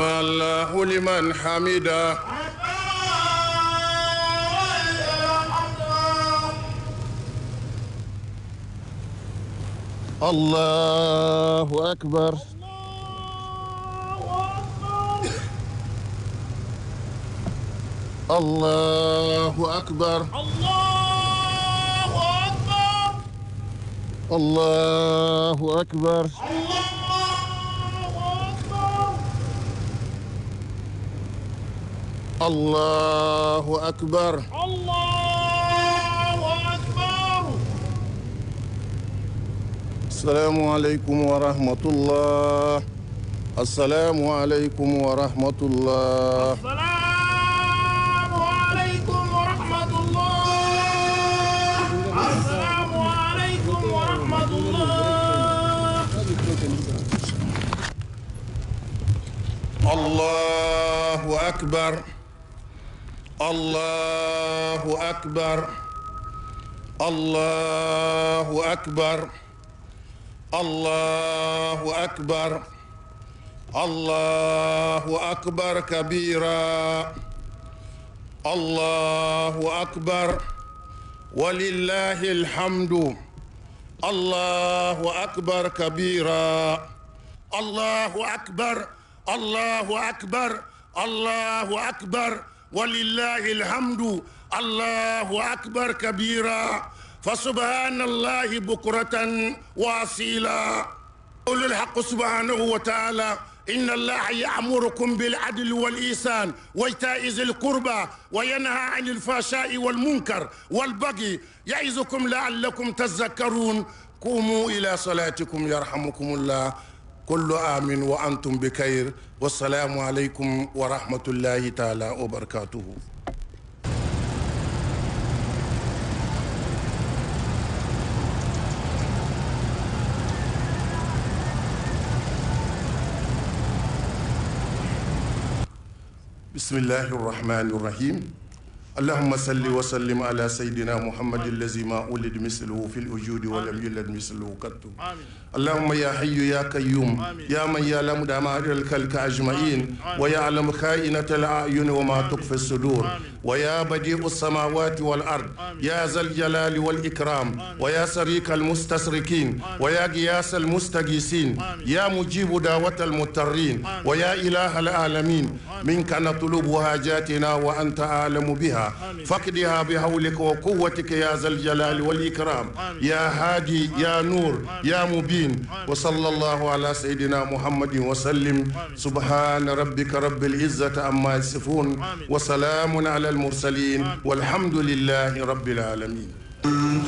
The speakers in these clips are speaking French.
الله لمن حمده. الله أكبر. الله أكبر. الله أكبر. الله أكبر. الله أكبر. السلام عليكم ورحمة الله. السلام عليكم ورحمة الله. السلام عليكم ورحمة الله. السلام عليكم ورحمة الله. الله أكبر. الله أكبر. الله أكبر. الله أكبر. الله أكبر كبيرا. الله أكبر ولله الحمد. الله أكبر كبيرا. الله أكبر. الله أكبر. الله أكبر ولله الحمد. الله أكبر كبيرا. فسبحان الله بكرة وأصيلا. قول الحق سبحانه وتعالى إن الله يأمركم بالعدل والإحسان وإيتاء ذي القربى وينهى عن الفحشاء والمنكر والبغي يعظكم لعلكم تذكرون. قوموا إلى صلاتكم يرحمكم الله. كل آمن وأنتم بخير والسلام عليكم ورحمة الله تعالى وبركاته. بسم الله الرحمن الرحيم. اللهم صل وسلم على سيدنا محمد الذي ما ولد مثله في الوجود ولم يولد مثله قط. اللهم يا حي يا قيوم يا من يعلم دمائر الخلق اجمعين ويعلم خائنة الاعين وما تخفي الصدور ويا بديع السماوات والارض يا ذا الجلال والاكرام ويا سريك المستسركين ويا غياث المستغيثين يا مجيب دعوة المضطرين ويا اله العالمين منك نطلب حاجاتنا وانت اعلم بها فقدها بحولك وقوتك يا ذا الجلال والإكرام يا هادي يا نور يا مبين. وصلى الله على سيدنا محمد وسلم. سبحان ربك رب العزة عما يصفون وسلام على المرسلين والحمد لله رب العالمين. إن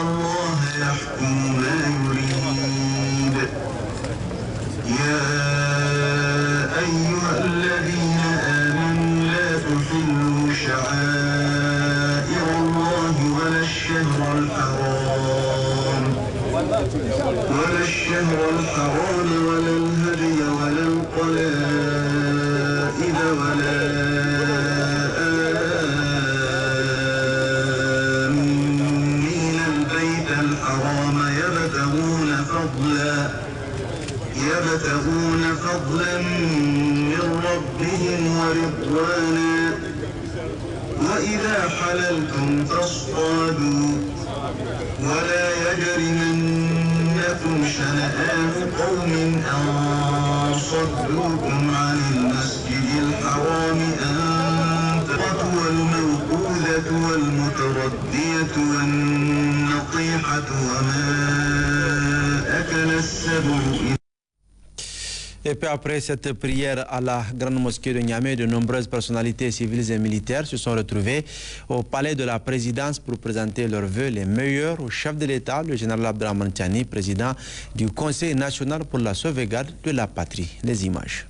الله يحكم ما يريد. يا أيها الذين آمنوا لا تحلوا شعائر الله ولا الشهر الحرام ولا الهدي ولا القلائد ولا آمين البيت الحرام يبتغون فضلا من ربهم ورضوانا وإذا حللتم فاصطادوا ولا يجرمنكم شنآن قوم أن صدوكم عن المسجد الحرام أن تقتلوا والموقوذة والمتردية والنطيحة وما أكل السبع. Et puis après cette prière à la grande mosquée de Niamey, de nombreuses personnalités civiles et militaires se sont retrouvées au palais de la présidence pour présenter leurs vœux les meilleurs au chef de l'État, le général Abdrahmane Tiani, président du Conseil national pour la sauvegarde de la patrie. Les images.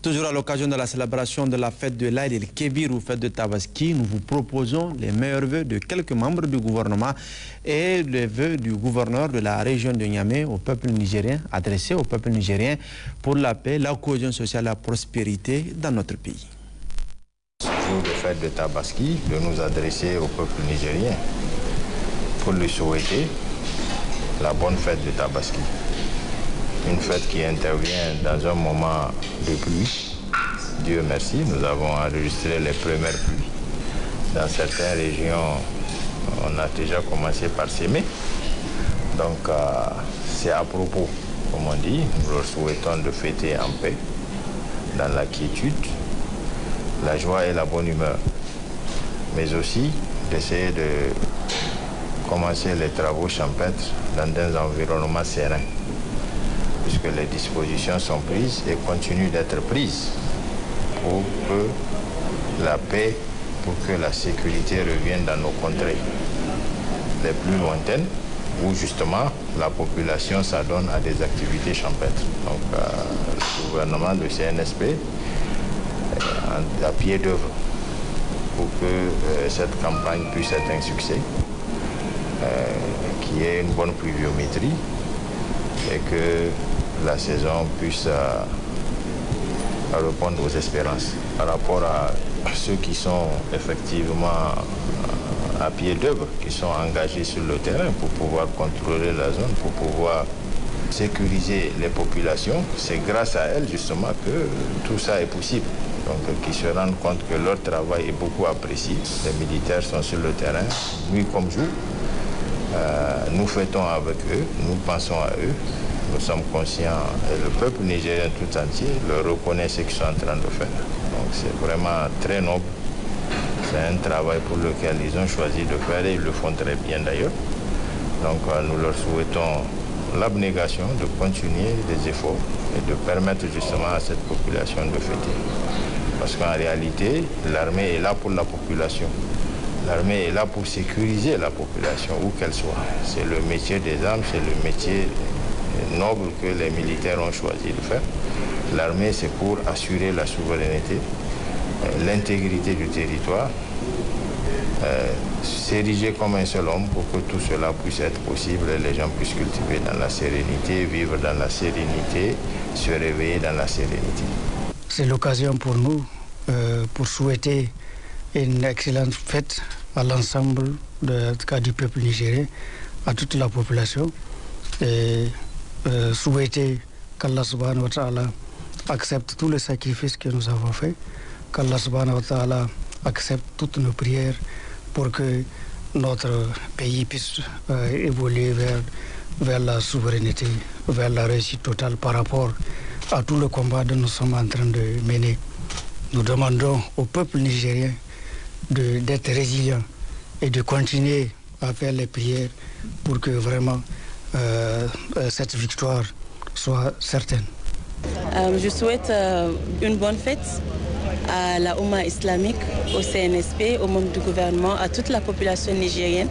Toujours à l'occasion de la célébration de la fête de l'Aïd el-Kébir ou fête de Tabaski, nous vous proposons les meilleurs vœux de quelques membres du gouvernement et les vœux du gouverneur de la région de Niamey au peuple nigérien, adressés au peuple nigérien pour la paix, la cohésion sociale et la prospérité dans notre pays. Jour de fête de Tabaski, de nous adresser au peuple nigérien pour lui souhaiter la bonne fête de Tabaski. Une fête qui intervient dans un moment de pluie. Dieu merci, nous avons enregistré les premières pluies. Dans certaines régions, on a déjà commencé par s'aimer. Donc c'est à propos, comme on dit, nous leur souhaitons de fêter en paix, dans la quiétude, la joie et la bonne humeur. Mais aussi d'essayer de commencer les travaux champêtres dans des environnements sereins, puisque les dispositions sont prises et continuent d'être prises pour que la paix, pour que la sécurité revienne dans nos contrées les plus lointaines, où justement la population s'adonne à des activités champêtres. Donc le gouvernement, le CNSP, est à pied d'œuvre pour que cette campagne puisse être un succès, qu'il y ait une bonne pluviométrie et que la saison puisse répondre aux espérances. Par rapport à ceux qui sont effectivement à pied d'œuvre, qui sont engagés sur le terrain pour pouvoir contrôler la zone, pour pouvoir sécuriser les populations, c'est grâce à elles justement que tout ça est possible. Donc qu'ils se rendent compte que leur travail est beaucoup apprécié. Les militaires sont sur le terrain, nuit comme jour. Nous fêtons avec eux, nous pensons à eux. Nous sommes conscients, et le peuple nigérien tout entier le reconnaît ce qu'ils sont en train de faire. Donc c'est vraiment très noble. C'est un travail pour lequel ils ont choisi de faire et ils le font très bien d'ailleurs. Donc nous leur souhaitons l'abnégation de continuer les efforts et de permettre justement à cette population de fêter. Parce qu'en réalité, l'armée est là pour la population. L'armée est là pour sécuriser la population, où qu'elle soit. C'est le métier des armes, c'est le métier noble que les militaires ont choisi de faire. L'armée, c'est pour assurer la souveraineté, l'intégrité du territoire, s'ériger comme un seul homme pour que tout cela puisse être possible et les gens puissent cultiver dans la sérénité, vivre dans la sérénité, se réveiller dans la sérénité. C'est l'occasion pour nous pour souhaiter une excellente fête à l'ensemble du peuple nigérien, à toute la population, et souhaiter qu'Allah subhanahu wa ta'ala accepte tous les sacrifices que nous avons faits, qu'Allah subhanahu wa ta'ala accepte toutes nos prières pour que notre pays puisse évoluer vers la souveraineté, vers la réussite totale par rapport à tout le combat que nous sommes en train de mener. Nous demandons au peuple nigérien d'être résilient et de continuer à faire les prières pour que vraiment cette victoire soit certaine. Je souhaite une bonne fête à la Oumma islamique, au CNSP, aux membres du gouvernement, à toute la population nigérienne,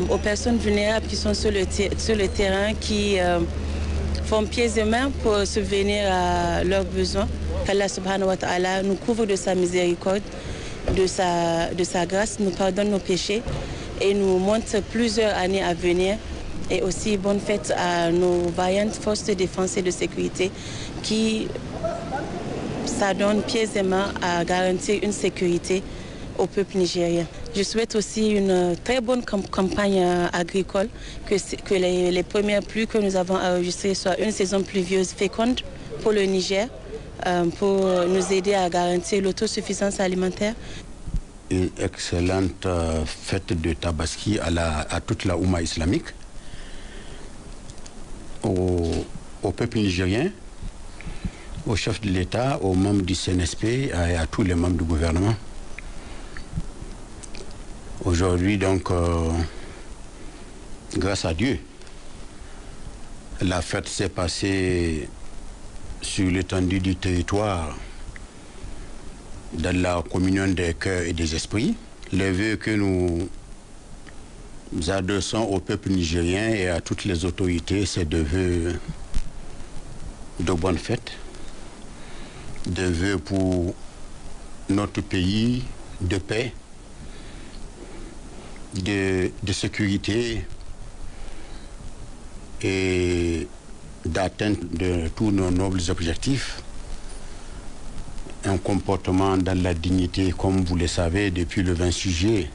aux personnes vulnérables qui sont sur le terrain, qui font pieds et mains pour subvenir à leurs besoins. Qu'Allah subhanahu wa ta'ala nous couvre de sa miséricorde, de sa grâce, nous pardonne nos péchés et nous montre plusieurs années à venir. Et aussi bonne fête à nos vaillantes forces de défense et de sécurité qui s'adonnent pieds et mains à garantir une sécurité au peuple nigérien. Je souhaite aussi une très bonne campagne agricole, que les premières pluies que nous avons enregistrées soient une saison pluvieuse féconde pour le Niger, pour nous aider à garantir l'autosuffisance alimentaire. Une excellente fête de Tabaski à toute la Oumma islamique, au peuple nigérien, au chef de l'État, aux membres du CNSP et à tous les membres du gouvernement. Aujourd'hui, donc, grâce à Dieu, la fête s'est passée sur l'étendue du territoire, dans la communion des cœurs et des esprits. Les vœux que nous adressons au peuple nigérien et à toutes les autorités, c'est de vœux de bonne fête, des vœux pour notre pays de paix, de sécurité et d'atteinte de tous nos nobles objectifs. Un comportement dans la dignité, comme vous le savez, depuis le 26 juillet,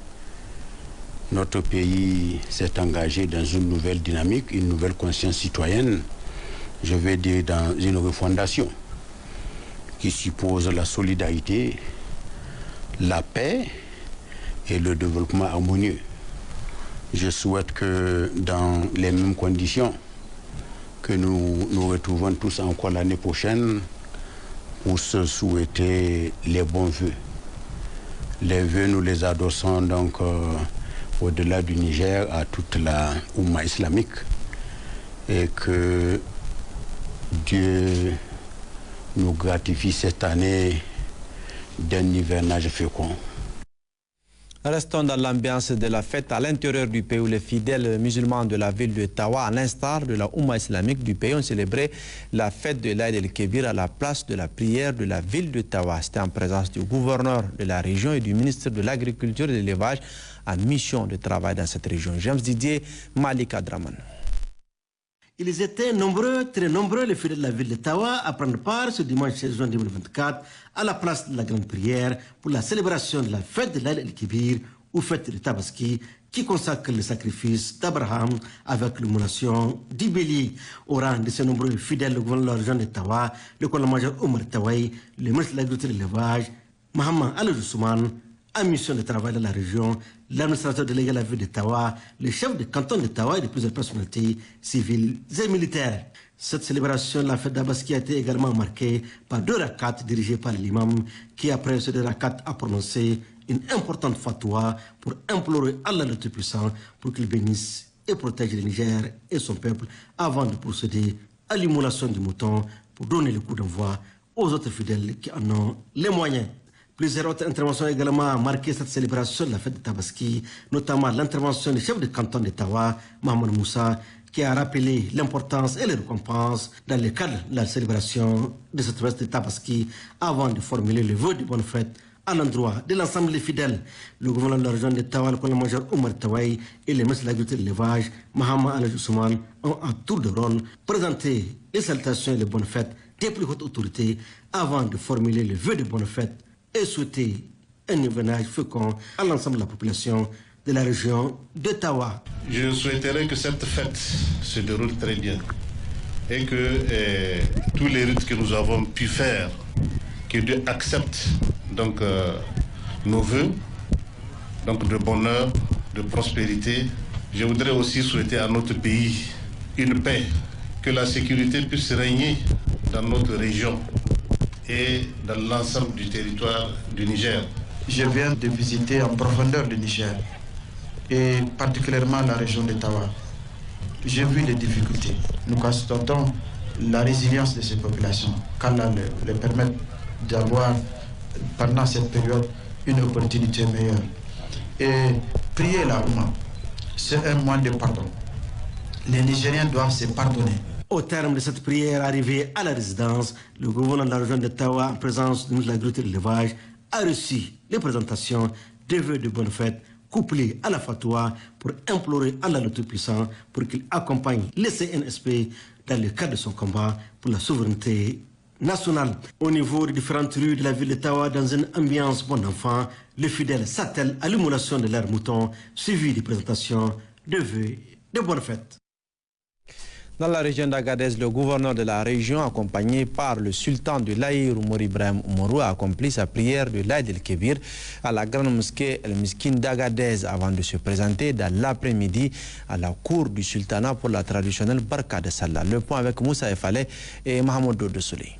notre pays s'est engagé dans une nouvelle dynamique, une nouvelle conscience citoyenne, je vais dire dans une refondation qui suppose la solidarité, la paix et le développement harmonieux. Je souhaite que dans les mêmes conditions que nous nous retrouvons tous encore l'année prochaine pour se souhaiter les bons vœux. Les vœux, nous les adossons donc au-delà du Niger à toute la Oumma islamique et que Dieu nous gratifie cette année d'un hivernage fécond. Restons dans l'ambiance de la fête à l'intérieur du pays où les fidèles musulmans de la ville de Tawa, à l'instar de la Oumma islamique du pays, ont célébré la fête de l'Aïd el-Kébir à la place de la prière de la ville de Tawa. C'était en présence du gouverneur de la région et du ministre de l'Agriculture et de l'Élevage en mission de travail dans cette région. James Didier, Malik Adraman. Ils étaient nombreux, très nombreux, les fidèles de la ville de Tawa à prendre part ce dimanche 16 juin 2024 à la place de la grande prière pour la célébration de la fête de l'Aïd el-Kébir ou fête de Tabaski qui consacre le sacrifice d'Abraham avec l'émulation du bélier. Au rang de ces nombreux fidèles, le gouverneur de la région de Tawa, le colonel-major Omar Tawaï, le ministre de l'Agriculture et de l'Élevage, Mohamed Al-Ousmane, en mission de travail dans la région, l'administrateur délégué à la ville de Tawa, le chef de canton de Tawa et de plusieurs personnalités civiles et militaires. Cette célébration de la fête d'Abaski a été également marquée par 2 rakats dirigés par l'imam qui, après ces 2 rakats, a prononcé une importante fatwa pour implorer Allah le Tout-Puissant pour qu'il bénisse et protège le Niger et son peuple avant de procéder à l'immolation du mouton pour donner le coup d'envoi aux autres fidèles qui en ont les moyens. Plusieurs autres interventions ont également marqué cette célébration de la fête de Tabaski, notamment l'intervention du chef de canton de Tawa, Mohamed Moussa, qui a rappelé l'importance et les récompenses dans le cadre de la célébration de cette fête de Tabaski avant de formuler le vœu de bonne fête à l'endroit de l'ensemble des fidèles. Le gouverneur de la région de Tawa, le colonel-major Omar Tawaï et le ministre de l'Agriculture et de l'Élevage, Mohamed Al-Ousmane, ont à tour de rôle présenté les salutations et les bonnes fêtes des plus hautes autorités avant de formuler le vœu de bonne fête et souhaiter un hivernage fécond à l'ensemble de la population de la région de Tawa. Je souhaiterais que cette fête se déroule très bien et que tous les rites que nous avons pu faire, que Dieu accepte donc nos vœux donc de bonheur, de prospérité. Je voudrais aussi souhaiter à notre pays une paix, que la sécurité puisse régner dans notre région et dans l'ensemble du territoire du Niger. Je viens de visiter en profondeur le Niger et particulièrement la région de Tawa. J'ai vu les difficultés. Nous constatons la résilience de ces populations qu'Allah leur permet d'avoir pendant cette période une opportunité meilleure. Et prier la Oumma, c'est un moyen de pardon. Les Nigériens doivent se pardonner. Au terme de cette prière arrivée à la résidence, le gouverneur de la région de Tawa, en présence du ministre de l'Agriculture et de l'Élevage, a reçu les présentations des vœux de bonne fête couplés à la fatwa pour implorer Allah le Tout-Puissant pour qu'il accompagne le CNSP dans le cadre de son combat pour la souveraineté nationale. Au niveau des différentes rues de la ville de Tawa, dans une ambiance bon enfant, les fidèles s'attellent à l'immolation de leurs moutons, suivi des présentations de vœux de bonne fête. Dans la région d'Agadez, le gouverneur de la région, accompagné par le sultan de l'Aïr, Oumar Ibrahim Oumarou, a accompli sa prière de l'Aïd el-Kébir à la grande mosquée El-Miskin d'Agadez avant de se présenter dans l'après-midi à la cour du sultanat pour la traditionnelle Barka de Salah. Le point avec Moussa Efale et Mohamed Doudousouli.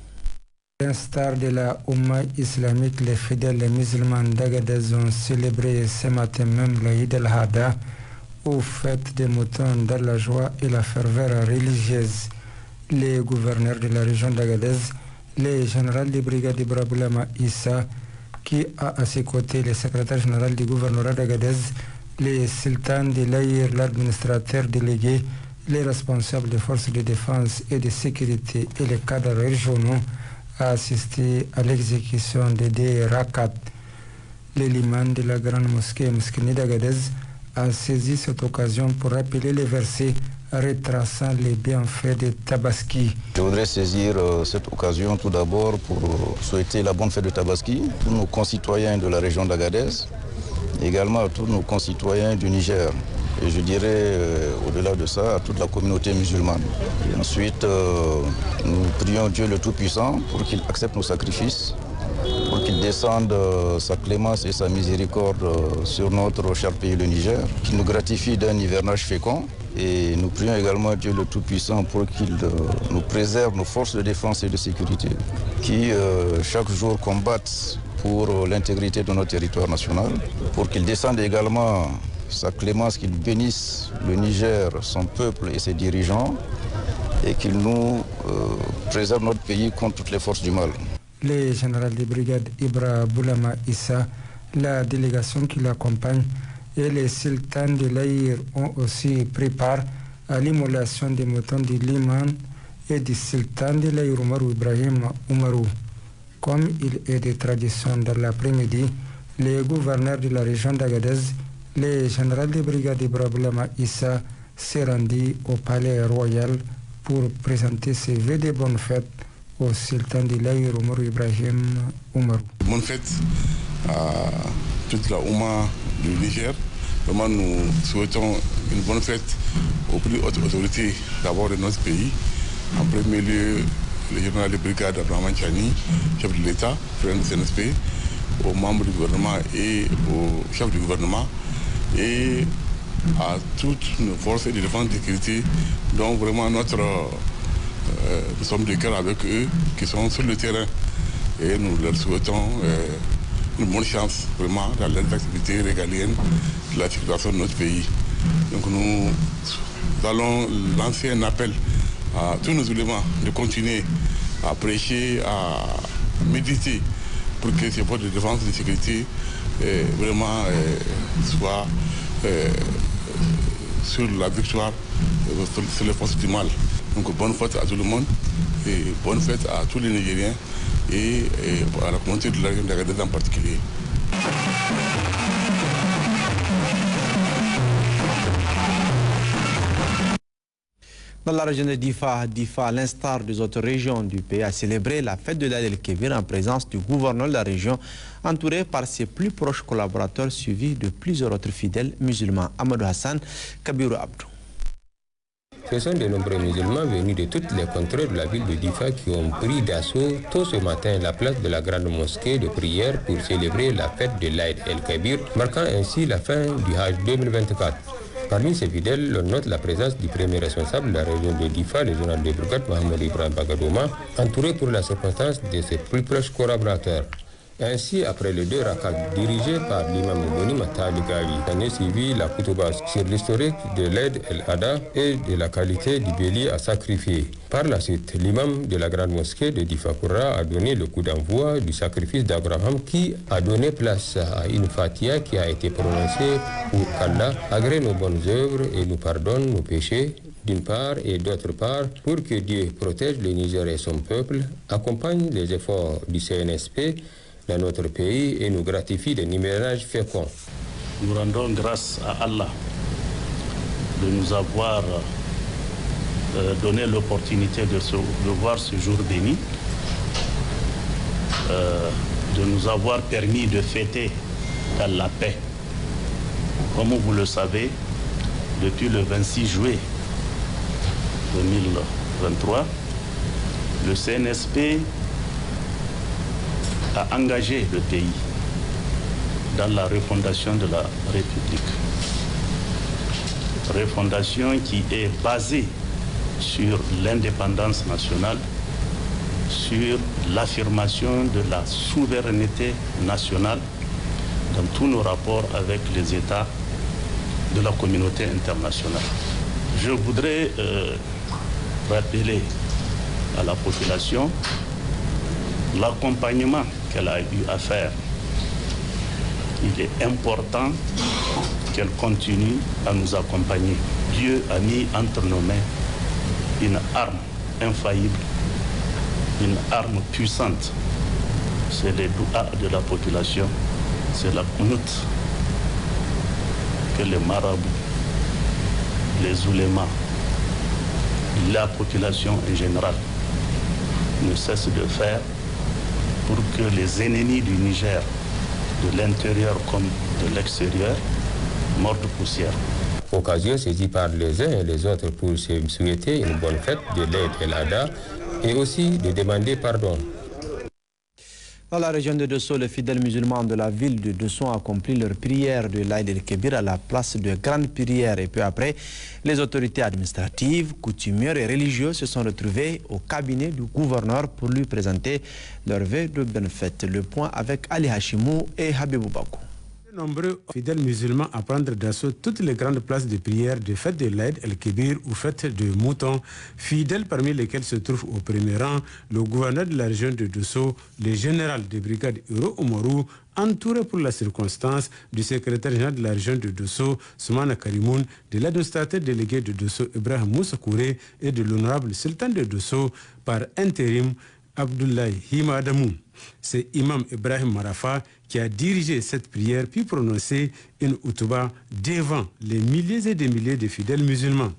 À l'instar de la Oumma islamique, les fidèles musulmans d'Agadez ont célébré ce matin même l'Aïd el-Hada, aux fêtes des moutons dans la joie et la ferveur religieuse. Les gouverneurs de la région d'Agadez, le général de brigade Ibraboulama Issa, qui a à ses côtés le secrétaire général du gouvernorat d'Agadez, les sultans de l'Aïr, l'administrateur délégué, les responsables des forces de défense et de sécurité et les cadres régionaux a assisté à l'exécution de deux rakats. L'imam de la grande mosquée Meskini d'Agadez a saisi cette occasion pour rappeler les versets retraçant les bienfaits de Tabaski. Je voudrais saisir cette occasion tout d'abord pour souhaiter la bonne fête de Tabaski à tous nos concitoyens de la région d'Agadez, également à tous nos concitoyens du Niger. Et je dirais, au-delà de ça, à toute la communauté musulmane. Et ensuite, nous prions Dieu le Tout-Puissant pour qu'il accepte nos sacrifices, pour qu'il descende sa clémence et sa miséricorde sur notre cher pays, le Niger, qu'il nous gratifie d'un hivernage fécond. Et nous prions également Dieu le Tout-Puissant pour qu'il nous préserve nos forces de défense et de sécurité, qui chaque jour combattent pour l'intégrité de notre territoire national, pour qu'il descende également sa clémence, qu'il bénisse le Niger, son peuple et ses dirigeants, et qu'il nous préserve notre pays contre toutes les forces du mal. Le général de brigade Ibra Boulama Issa, la délégation qui l'accompagne et les sultans de l'Aïr ont aussi pris part à l'immolation des moutons de l'imam et du sultan de l'Aïr Oumarou Ibrahim Oumarou. Comme il est de tradition dans l'après-midi, le gouverneur de la région d'Agadez, le général de brigade Ibra Boulama Issa, s'est rendu au palais royal pour présenter ses vœux de bonne fête au sultan de l'Aïr Oumarou Ibrahim Oumarou. Bonne fête à toute la Oumma du Niger. Vraiment, nous souhaitons une bonne fête aux plus hautes autorités d'abord de notre pays. En premier lieu, le général de brigade Abraham Chani, chef de l'État, président du CNSP, aux membres du gouvernement et au chef du gouvernement, et à toutes nos forces de défense et de sécurité, dont vraiment nous sommes de cœur avec eux, qui sont sur le terrain. Et nous leur souhaitons une bonne chance vraiment dans les activités régaliennes de la circulation de notre pays. Donc nous allons lancer un appel à tous nos éléments de continuer à prêcher, à méditer pour que ces forces de défense et de sécurité vraiment soient sur la victoire sur les forces du mal. Donc bonne fête à tout le monde et bonne fête à tous les Nigériens et à la communauté de la région d'Agadez en particulier. Dans la région de Difa, à l'instar des autres régions du pays, a célébré la fête de l'Aïd el-Kébir en présence du gouverneur de la région, entouré par ses plus proches collaborateurs, suivis de plusieurs autres fidèles musulmans. Amadou Hassan, Kabirou Abdou. Ce sont de nombreux musulmans venus de toutes les contrées de la ville de Difa qui ont pris d'assaut tôt ce matin la place de la grande mosquée de prière pour célébrer la fête de l'Aïd el-Kébir, marquant ainsi la fin du Hajj 2024. Parmi ces fidèles, on note la présence du premier responsable de la région de Difa, le général de brigade Mohamed Ibrahim Bagadouma, entouré pour la circonstance de ses plus proches collaborateurs. Ainsi, après les deux rakats dirigés par l'imam Mouni Matali Gavi, on a suivi la Koutouba sur l'historique de l'Aïd el-Adha et de la qualité du bélier à sacrifier. Par la suite, l'imam de la grande mosquée de Difa-Koura a donné le coup d'envoi du sacrifice d'Abraham qui a donné place à une fatia qui a été prononcée pour qu'Allah agrée nos bonnes œuvres et nous pardonne nos péchés, d'une part, et d'autre part, pour que Dieu protège le Niger et son peuple, accompagne les efforts du CNSP dans notre pays et nous gratifie des numérages féconds. Nous rendons grâce à Allah de nous avoir donné l'opportunité de voir ce jour béni, de nous avoir permis de fêter dans la paix. Comme vous le savez, depuis le 26 juillet 2023, le CNSP a engagé le pays dans la refondation de la République. Refondation qui est basée sur l'indépendance nationale, sur l'affirmation de la souveraineté nationale dans tous nos rapports avec les États de la communauté internationale. Je voudrais rappeler à la population l'accompagnement qu'elle a eu à faire. Il est important qu'elle continue à nous accompagner. Dieu a mis entre nos mains une arme infaillible une arme puissante. C'est les douas de la population, c'est la qunut que les marabouts, les oulémas, la population en général ne cesse de faire pour que les ennemis du Niger, de l'intérieur comme de l'extérieur, mordent poussière. Occasion saisie par les uns et les autres pour se souhaiter une bonne fête de l'Aïd el-Adha et aussi de demander pardon. Dans la région de Dosso, les fidèles musulmans de la ville de Dosso ont accompli leur prière de l'Aïd el-Kébir à la place de grande prière. Et peu après, les autorités administratives, coutumières et religieuses se sont retrouvées au cabinet du gouverneur pour lui présenter leurs vœux de bonne fête. Le point avec Ali Hashimou et Habibou Bakou. Nombreux fidèles musulmans à prendre d'assaut toutes les grandes places de prière de fête de l'Aïd el-Kébir ou fête de Mouton, fidèles parmi lesquels se trouve au premier rang le gouverneur de la région de Dosso, le général de brigade Hiro Omarou, entouré pour la circonstance du secrétaire général de la région de Dosso, Soumana Karimoun, de l'administrateur délégué de Dosso, Ibrahim Moussa Kouré, et de l'honorable sultan de Dosso par intérim, Abdoulaye Hima Adamou. C'est Imam Ibrahim Marafa qui a dirigé cette prière puis prononcé une outouba devant les milliers et des milliers de fidèles musulmans.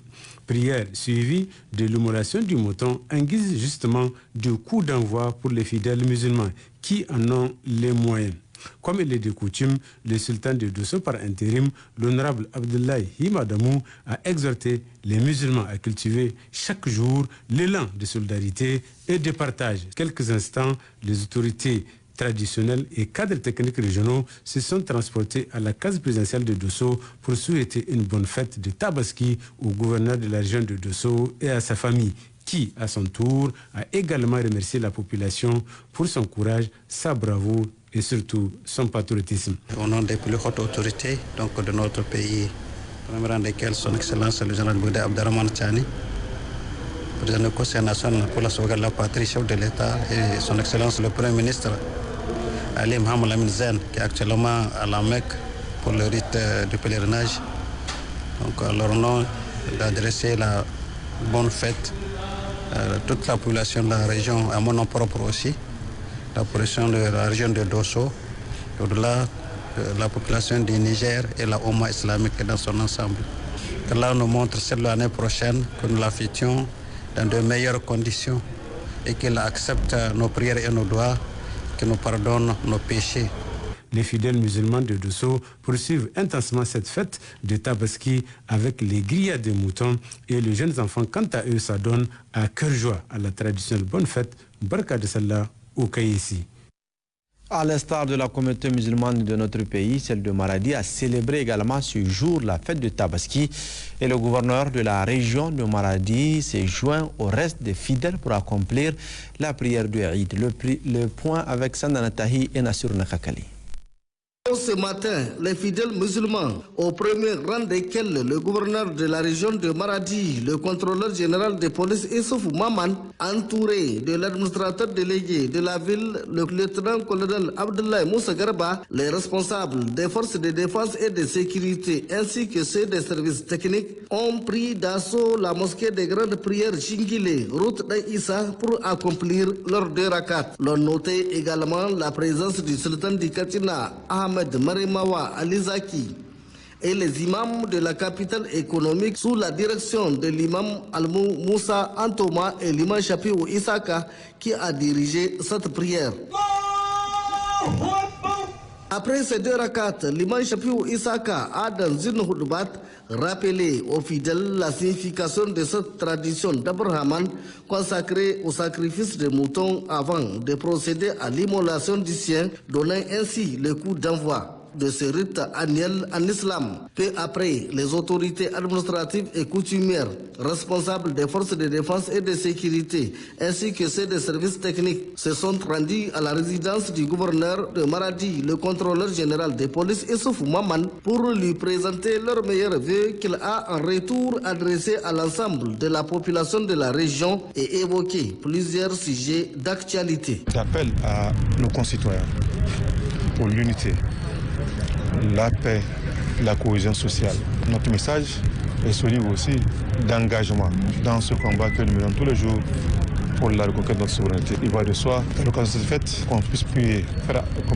Prière suivie de l'immolation du mouton en guise justement de coup d'envoi pour les fidèles musulmans qui en ont les moyens. Comme il est de coutume, le sultan de Dosso par intérim, l'honorable Abdoulaye Himadamou, a exhorté les musulmans à cultiver chaque jour l'élan de solidarité et de partage. Quelques instants, les autorités traditionnels et cadres techniques régionaux se sont transportés à la case présidentielle de Dosso pour souhaiter une bonne fête de Tabaski au gouverneur de la région de Dosso et à sa famille, qui, à son tour, a également remercié la population pour son courage, sa bravoure et surtout son patriotisme. Au nom des plus hautes autorités donc de notre pays, premier rang desquels son Excellence le général Boudé Abderrahmane Tchani, président du Conseil national pour la sauvegarde de la patrie, chef de l'État, et son Excellence le Premier ministre Ali Mohamed Lamine Zen, qui est actuellement à la Mecque pour le rite du pèlerinage. Donc à leur nom, d'adresser la bonne fête à toute la population de la région, à mon nom propre aussi, la population de la région de Dosso, au-delà de la population du Niger et la Oumma islamique dans son ensemble. Allah nous montre cette l'année prochaine que nous la fêtions dans de meilleures conditions et qu'il accepte nos prières et nos doigts, qu'il nous pardonne nos péchés. Les fidèles musulmans de Dosso poursuivent intensément cette fête de Tabaski avec les grillades de moutons et les jeunes enfants, quant à eux, s'adonnent à cœur joie à la traditionnelle bonne fête Barka de Salah au Kaïssi. À l'instar de la communauté musulmane de notre pays, celle de Maradi a célébré également ce jour la fête de Tabaski et le gouverneur de la région de Maradi s'est joint au reste des fidèles pour accomplir la prière de Eid. Le point avec Sandana Tahi et Nassur Nakakali. Ce matin, les fidèles musulmans, au premier rang desquels le gouverneur de la région de Maradi, le contrôleur général de police Issoufou Maman, entouré de l'administrateur délégué de la ville, le lieutenant-colonel Abdoulaye Moussa Garba, les responsables des forces de défense et de sécurité ainsi que ceux des services techniques, ont pris d'assaut la mosquée des grandes prières Chingile, route d'Issa, pour accomplir leurs 2 rakats. L'on notait également la présence du sultan du Katina, Ahmed Marimawa Alizaki, et les imams de la capitale économique sous la direction de l'imam Almou Moussa Antoma et l'imam Shafiou Isaka qui a dirigé cette prière. Après ces 2 rakats, l'imam Shafiou Isaka a dans une houdbat rappelé aux fidèles la signification de cette tradition d'Abraham consacrée au sacrifice de moutons avant de procéder à l'immolation du sien, donnant ainsi le coup d'envoi de ce rite annuel en islam. Peu après, les autorités administratives et coutumières responsables des forces de défense et de sécurité ainsi que ceux des services techniques se sont rendus à la résidence du gouverneur de Maradi, le contrôleur général de police Issoufou Maman, pour lui présenter leurs meilleurs vœux qu'il a en retour adressés à l'ensemble de la population de la région et évoqué plusieurs sujets d'actualité. J'appelle à nos concitoyens pour l'unité, la paix, la cohésion sociale. Notre message est celui aussi d'engagement dans ce combat que nous menons tous les jours pour la reconquête de notre souveraineté. Il va de soi, dans l'occasion de cette fête, qu'on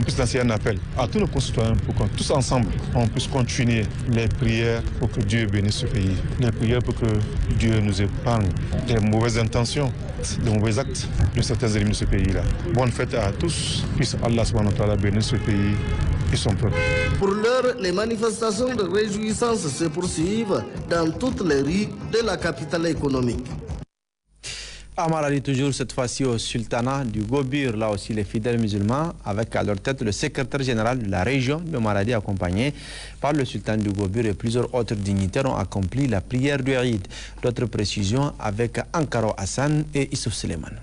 puisse lancer un appel à tous nos concitoyens pour qu'on tous ensemble, on puisse continuer les prières pour que Dieu bénisse ce pays. Les prières pour que Dieu nous épargne des mauvaises intentions, des mauvais actes de certains ennemis de ce pays-là. Bonne fête à tous. Puisse Allah subhanahu wa ta'ala bénir ce pays et son peuple. Pour l'heure, les manifestations de réjouissance se poursuivent dans toutes les rues de la capitale économique. À Maradi, toujours cette fois-ci au sultanat du Gobir, là aussi les fidèles musulmans, avec à leur tête le secrétaire général de la région de Maradi, accompagné par le sultan du Gobir et plusieurs autres dignitaires, ont accompli la prière du Eid. D'autres précisions avec Ankaro Hassan et Issouf Suleiman.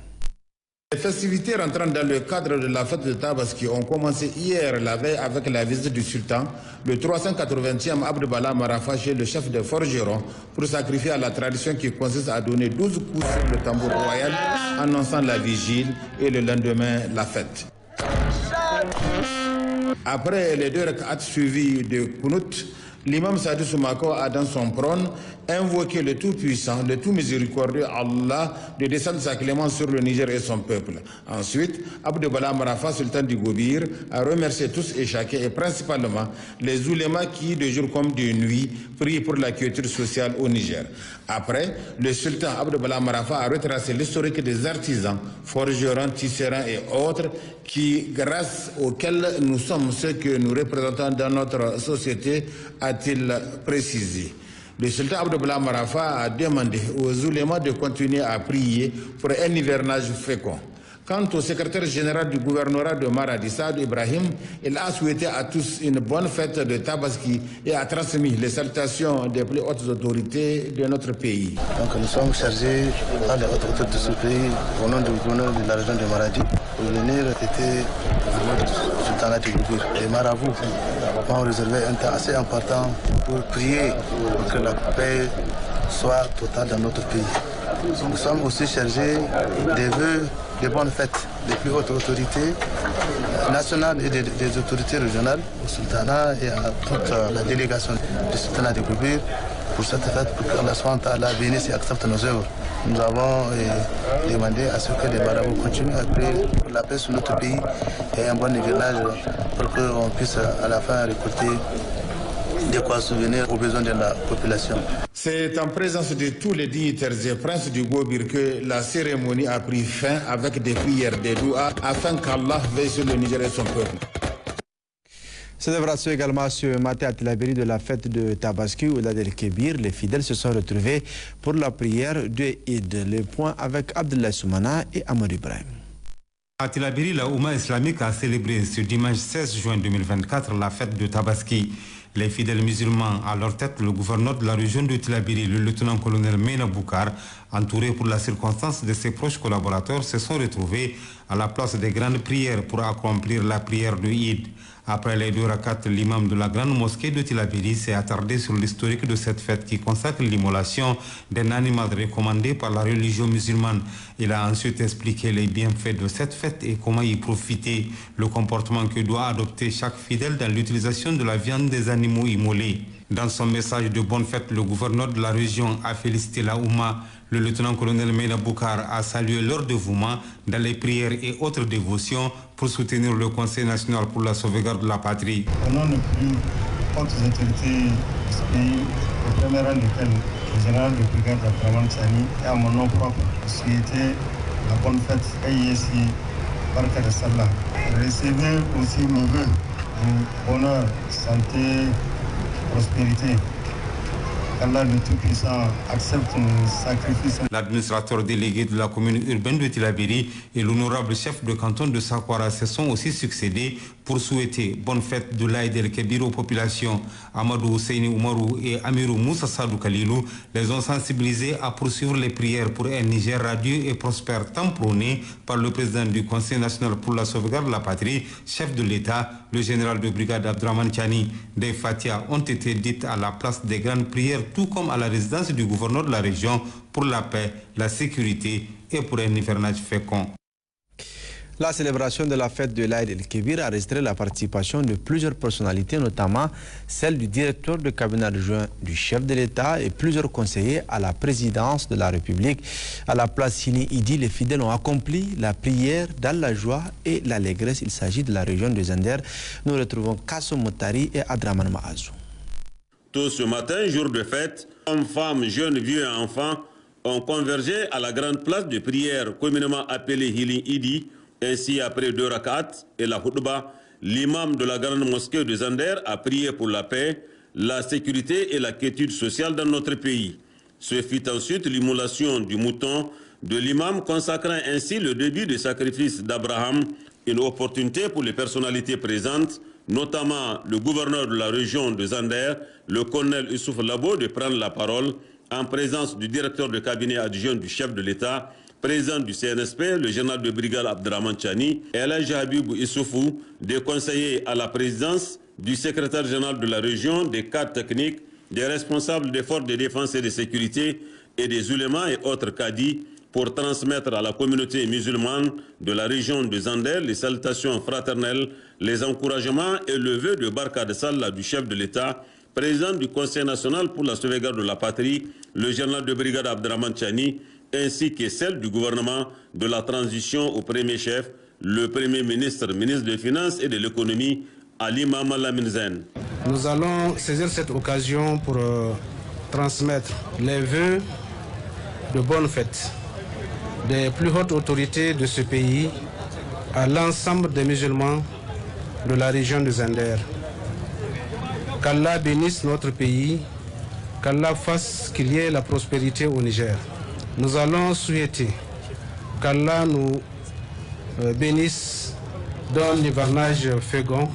Les festivités rentrant dans le cadre de la fête de Tabaski ont commencé hier la veille avec la visite du sultan, le 380e Abd Bala Marafa chez le chef des forgerons pour sacrifier à la tradition qui consiste à donner 12 coups sur le tambour royal annonçant la vigile et le lendemain la fête. Après les 2 rak'at suivis de Kunut, l'imam Sadi Soumako a dans son prône invoqué le Tout-Puissant, le Tout-Miséricordieux Allah de descendre sa clémence sur le Niger et son peuple. Ensuite, Abd Bala Marafa, sultan du Gobir, a remercié tous et chacun et principalement les oulémas qui, de jour comme de nuit, prient pour la culture sociale au Niger. Après, le sultan Abd Bala Marafa a retracé l'historique des artisans, forgerons, tisserands et autres grâce auxquels nous sommes ceux que nous représentons dans notre société, a-t-il précisé. Le sultan Abd Bala Marafa a demandé aux oulémas de continuer à prier pour un hivernage fécond. Quant au secrétaire général du gouvernorat de Maradi, Saad Ibrahim, il a souhaité à tous une bonne fête de Tabaski et a transmis les salutations des plus hautes autorités de notre pays. Donc nous sommes chargés par les hautes autorités de ce pays, au nom du gouverneur de la région de Maradi, pour venir fêter le sultanat du Gobir. Les marabouts ont réservé un temps assez important pour prier pour que la paix soit totale dans notre pays. Nous sommes aussi chargés des vœux de bonnes fêtes des plus hautes autorités nationales et des autorités régionales au sultanat et à toute la délégation du sultanat de Gobir pour cette fête, pour que Allah bénisse et accepte nos œuvres. Nous avons demandé à ce que les marabouts continuent à prier pour la paix sur notre pays et un bon hivernage pour qu'on puisse à la fin récolter de quoi souvenir aux besoins de la population. C'est en présence de tous les dignitaires et princes du Gobir que la cérémonie a pris fin avec des prières, des douas, afin qu'Allah veille sur le Niger et son peuple. Célébration également ce matin à Tilaberi de la fête de Tabaski ou la del Kébir. Les fidèles se sont retrouvés pour la prière de Eid. Le point avec Abdullah Soumana et Amadou Ibrahim. À Tilaberi, la Oumma islamique a célébré ce dimanche 16 juin 2024 la fête de Tabaski. Les fidèles musulmans, à leur tête le gouverneur de la région de Tilaberi, le lieutenant-colonel Mena Boukar, entouré pour la circonstance de ses proches collaborateurs, se sont retrouvés à la place des grandes prières pour accomplir la prière de Eid. Après les 2 rakats, l'imam de la grande mosquée de Tilaberi s'est attardé sur l'historique de cette fête qui consacre l'immolation d'un animal recommandé par la religion musulmane. Il a ensuite expliqué les bienfaits de cette fête et comment y profiter, le comportement que doit adopter chaque fidèle dans l'utilisation de la viande des animaux immolés. Dans son message de bonne fête, le gouverneur de la région a félicité la Oumma. Le lieutenant-colonel Mena Boukar a salué leur dévouement dans les prières et autres dévotions pour soutenir le Conseil national pour la sauvegarde de la patrie. Au nom des plus hautes autorités de ce pays, au premier rang duquel le général de brigade Abdraman Tchani et à mon nom propre, souhaiter la bonne fête Ayesi Barka de Sallah. Recevez aussi mes vœux de bonheur, santé, prospérité. qu'Allah le Tout-Puissant accepte nos sacrifices. L'administrateur délégué de la commune urbaine de Tilaberi et l'honorable chef de canton de Sakwara se sont aussi succédés pour souhaiter bonne fête de l'Aïd el-Kébir aux populations. Amadou Husseini Oumarou et Amirou Moussa Sadou Kalilou les ont sensibilisés à poursuivre les prières pour un Niger radieux et prospère, tant prôné par le président du Conseil national pour la sauvegarde de la patrie, chef de l'État, le général de brigade Abdraman Tchani. Des Fatiha ont été dites à la place des grandes prières, tout comme à la résidence du gouverneur de la région, pour la paix, la sécurité et pour un hivernage fécond. La célébration de la fête de l'Aïd el-Kébir a registré la participation de plusieurs personnalités, notamment celle du directeur de cabinet adjoint du chef de l'État et plusieurs conseillers à la présidence de la République. À la place Hili Idi, les fidèles ont accompli la prière dans la joie et l'allégresse. Il s'agit de la région de Zender. Nous retrouvons Kasso Moutari et Adraman Maazou. Tôt ce matin, jour de fête, hommes, femmes, jeunes, vieux et enfants ont convergé à la grande place de prière communément appelée Hili Idi. Ainsi, après 2 rak'at et la khutba, l'imam de la grande mosquée de Zander a prié pour la paix, la sécurité et la quiétude sociale dans notre pays. Se fit ensuite l'immolation du mouton de l'imam, consacrant ainsi le début du sacrifice d'Abraham, une opportunité pour les personnalités présentes, notamment le gouverneur de la région de Zander, le colonel Youssouf Labo, de prendre la parole en présence du directeur de cabinet adjoint du chef de l'État, président du CNSP, le général de brigade Abdraman Chani, El Habibou Issoufou, des conseillers à la présidence, du secrétaire général de la région, des cadres techniques, des responsables des forces de défense et de sécurité et des ulémas et autres cadis pour transmettre à la communauté musulmane de la région de Zander les salutations fraternelles, les encouragements et le vœu de Barka de Sallah du chef de l'État, président du Conseil national pour la sauvegarde de la patrie, le général de brigade Abdraman Chani, ainsi que celle du gouvernement de la transition au premier chef, le premier ministre, ministre des Finances et de l'économie, Ali Mahaman Lamine Zen. Nous allons saisir cette occasion pour transmettre les vœux de bonne fête des plus hautes autorités de ce pays à l'ensemble des musulmans de la région de Zander. Qu'Allah bénisse notre pays, qu'Allah fasse qu'il y ait la prospérité au Niger. Nous allons souhaiter qu'Allah nous bénisse dans l'hivernage fécond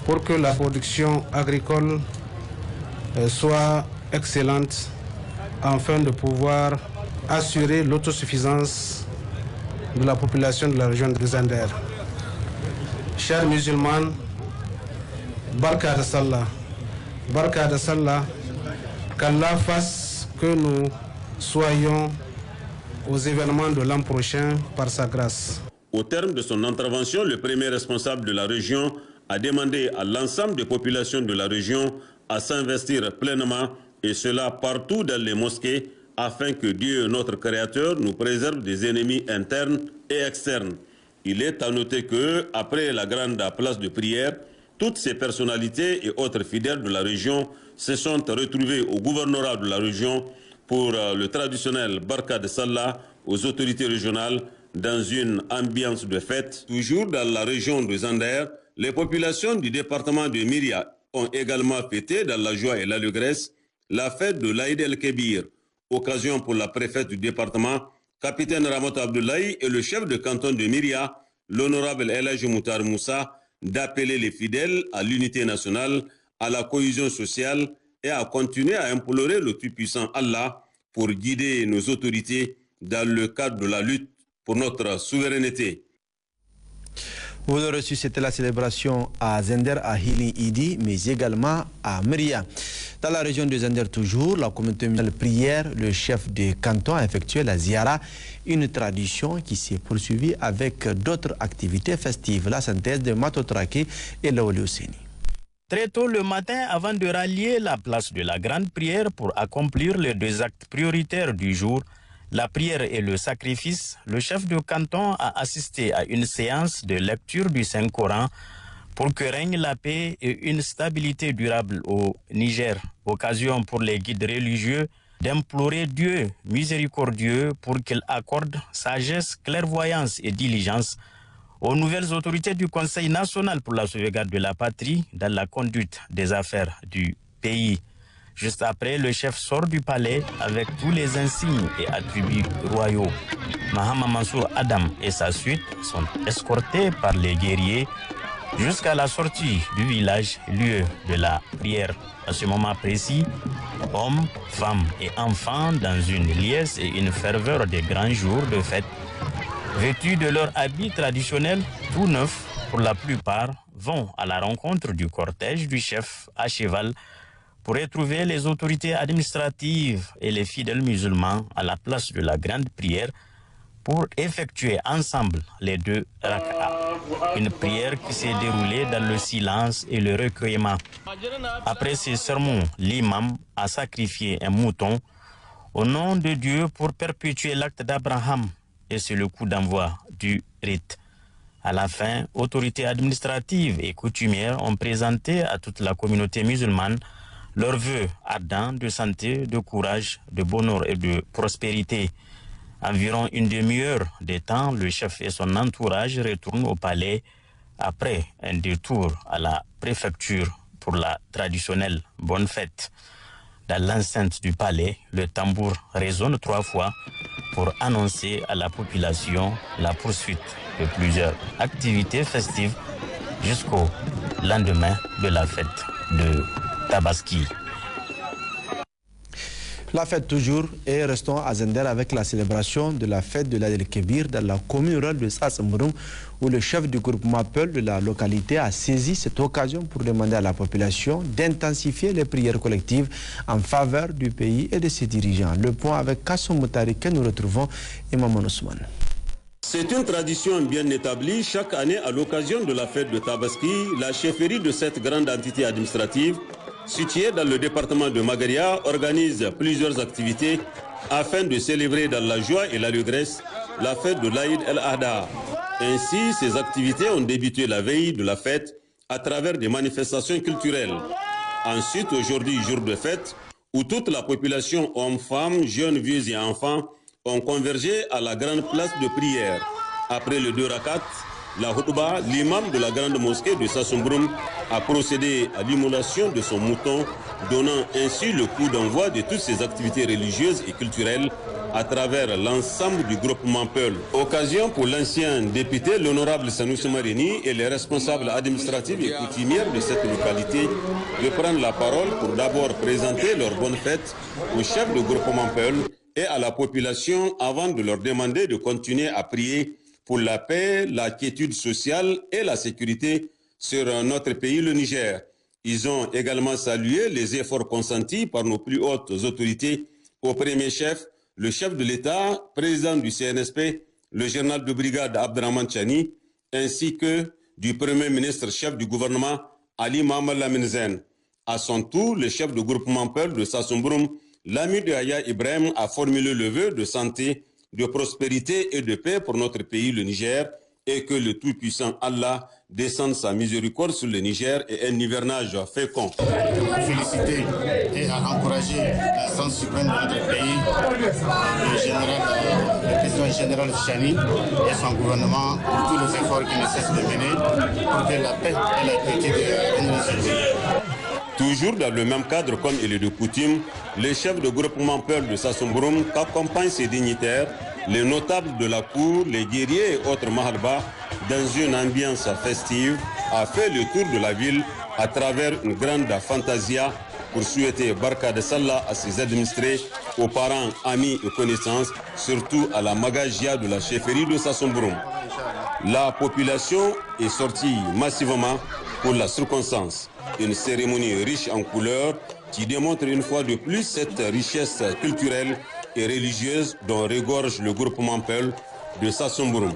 pour que la production agricole soit excellente afin de pouvoir assurer l'autosuffisance de la population de la région de Zander. Chers musulmans, Barka de Sallah, qu'Allah fasse que nous soyons aux événements de l'an prochain par sa grâce. Au terme de son intervention, le premier responsable de la région a demandé à l'ensemble des populations de la région à s'investir pleinement, et cela partout dans les mosquées, afin que Dieu, notre Créateur, nous préserve des ennemis internes et externes. Il est à noter que, après la grande place de prière, toutes ces personnalités et autres fidèles de la région se sont retrouvés au gouvernorat de la région pour le traditionnel Barka de Sallah aux autorités régionales dans une ambiance de fête. Toujours dans la région de Zander, les populations du département de Myria ont également fêté dans la joie et l'allégresse la fête de l'Aïd el-Kébir, occasion pour la préfète du département, capitaine Ramot Abdoulaye, et le chef de canton de Myria, l'honorable El Hadji Moutar Moussa, d'appeler les fidèles à l'unité nationale, à la cohésion sociale et à continuer à implorer le Tout-Puissant Allah pour guider nos autorités dans le cadre de la lutte pour notre souveraineté. Vous l'aurez reçu, c'était la célébration à Zender, à Hili Idi, mais également à Myria. Dans la région de Zender toujours, la communauté musulmane prière, le chef de canton a effectué la ziara, une tradition qui s'est poursuivie avec d'autres activités festives. La synthèse de Matotraki et Laoli Osseni. Très tôt le matin, avant de rallier la place de la grande prière pour accomplir les 2 actes prioritaires du jour, la prière et le sacrifice, le chef de canton a assisté à une séance de lecture du Saint-Coran pour que règne la paix et une stabilité durable au Niger. Occasion pour les guides religieux d'implorer Dieu miséricordieux pour qu'il accorde sagesse, clairvoyance et diligence aux nouvelles autorités du Conseil national pour la sauvegarde de la patrie dans la conduite des affaires du pays. Juste après, le chef sort du palais avec tous les insignes et attributs royaux. Mahama Mansour Adam et sa suite sont escortés par les guerriers jusqu'à la sortie du village, lieu de la prière. À ce moment précis, hommes, femmes et enfants, dans une liesse et une ferveur des grands jours de fête, vêtus de leurs habits traditionnels, tout neufs pour la plupart, vont à la rencontre du cortège du chef à cheval pour retrouver les autorités administratives et les fidèles musulmans à la place de la grande prière pour effectuer ensemble les 2 rak'a. Une prière qui s'est déroulée dans le silence et le recueillement. Après ces sermons, l'imam a sacrifié un mouton au nom de Dieu pour perpétuer l'acte d'Abraham, et c'est le coup d'envoi du rite. À la fin, autorités administratives et coutumières ont présenté à toute la communauté musulmane leurs vœux ardents de santé, de courage, de bonheur et de prospérité. Environ une demi-heure de temps, le chef et son entourage retournent au palais après un détour à la préfecture pour la traditionnelle bonne fête. Dans l'enceinte du palais, le tambour résonne 3 fois pour annoncer à la population la poursuite de plusieurs activités festives jusqu'au lendemain de la fête de Tabaski. La fête toujours, et restons à Zender avec la célébration de la fête de l'Aïd el-Kébir dans la commune rurale de Sassamouroum, où le chef du groupement Peul de la localité a saisi cette occasion pour demander à la population d'intensifier les prières collectives en faveur du pays et de ses dirigeants. Le point avec Kassoum Moutari que nous retrouvons et Maman Ousmane. C'est une tradition bien établie. Chaque année, à l'occasion de la fête de Tabaski, la chefferie de cette grande entité administrative, située dans le département de Magaria, organise plusieurs activités afin de célébrer dans la joie et l'allégresse la fête de l'Aïd el-Adha. Ainsi, ces activités ont débuté la veille de la fête à travers des manifestations culturelles. Ensuite, aujourd'hui, jour de fête, où toute la population, hommes, femmes, jeunes, vieux et enfants, ont convergé à la grande place de prière. Après le 2 rakats, la Houtba, l'imam de la grande mosquée de Sassoumboum, a procédé à l'immolation de son mouton, donnant ainsi le coup d'envoi de toutes ces activités religieuses et culturelles à travers l'ensemble du groupement Peul. Occasion pour l'ancien député, l'honorable Sanoussi Marini, et les responsables administratifs et coutumières de cette localité de prendre la parole pour d'abord présenter leur bonne fête au chef du groupement Peul et à la population avant de leur demander de continuer à prier pour la paix, la quiétude sociale et la sécurité sur notre pays, le Niger. Ils ont également salué les efforts consentis par nos plus hautes autorités, au premier chef, le chef de l'État, président du CNSP, le général de brigade Abdraman Chani, ainsi que du premier ministre chef du gouvernement, Ali Mohamed Lamine Zen. À son tour, le chef du groupement Peul de Sassoumboum, l'ami de Yahya Ibrahim, a formulé le vœu de santé, de prospérité et de paix pour notre pays, le Niger, et que le Tout-Puissant Allah descende sa miséricorde sur le Niger et un hivernage fécond. À féliciter et à encourager l'instance suprême de notre pays, le président général Chani et son gouvernement pour tous les efforts qu'ils ne cessent de mener pour que la paix et la quiétude règnent dans ce pays. Toujours dans le même cadre comme il est de coutume, le chef de groupement Peul de Sassoumboum accompagne ses dignitaires, les notables de la cour, les guerriers et autres mahalba, dans une ambiance festive, a fait le tour de la ville à travers une grande fantasia pour souhaiter Barka de Sallah à ses administrés, aux parents, amis et connaissances, surtout à la magagia de la chefferie de Sassoumboum. La population est sortie massivement pour la circonstance. Une cérémonie riche en couleurs qui démontre une fois de plus cette richesse culturelle et religieuse dont regorge le groupement Peul de Sassoumboum.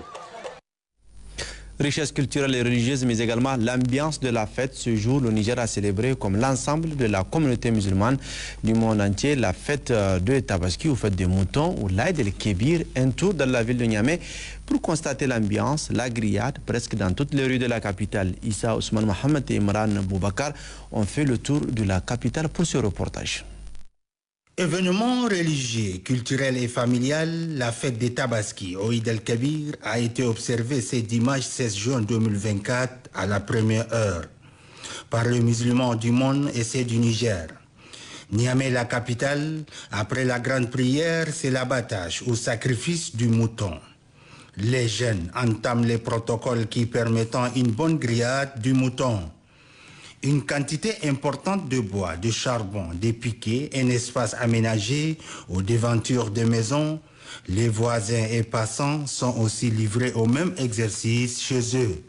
Richesse culturelle et religieuse, mais également l'ambiance de la fête. Ce jour, le Niger a célébré, comme l'ensemble de la communauté musulmane du monde entier, la fête de Tabaski, ou fête des moutons, ou l'Aïd el-Kébir, un tour dans la ville de Niamey pour constater l'ambiance, la grillade, presque dans toutes les rues de la capitale. Issa Ousmane Mohamed et Imran Boubacar ont fait le tour de la capitale pour ce reportage. Événement religieux, culturel et familial, la fête des Tabaski au Eid el-Kébir a été observée ce dimanche 16 juin 2024 à la première heure par les musulmans du monde et ceux du Niger. Niamey, la capitale, après la grande prière, c'est l'abattage ou sacrifice du mouton. Les jeunes entament les protocoles qui permettent une bonne grillade du mouton. Une quantité importante de bois, de charbon, des piquets, un espace aménagé aux devantures des maisons. Les voisins et passants sont aussi livrés au même exercice chez eux.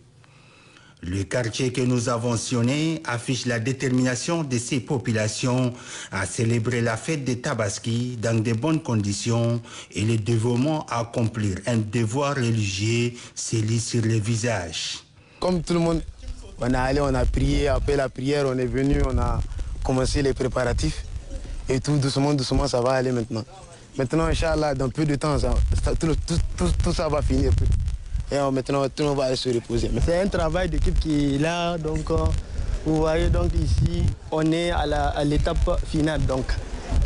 Le quartier que nous avons mentionné affiche la détermination de ces populations à célébrer la fête des Tabaski dans de bonnes conditions et le dévouement à accomplir un devoir religieux se lit sur les visages. Comme tout le monde, on est allé, on a prié, après la prière, on est venu, on a commencé les préparatifs et tout doucement, doucement, ça va aller maintenant. Maintenant, Inch'Allah, dans peu de temps, tout ça va finir. Et maintenant, tout le monde va aller se reposer. C'est un travail d'équipe qui est là, donc vous voyez, donc ici, on est à l'étape finale, donc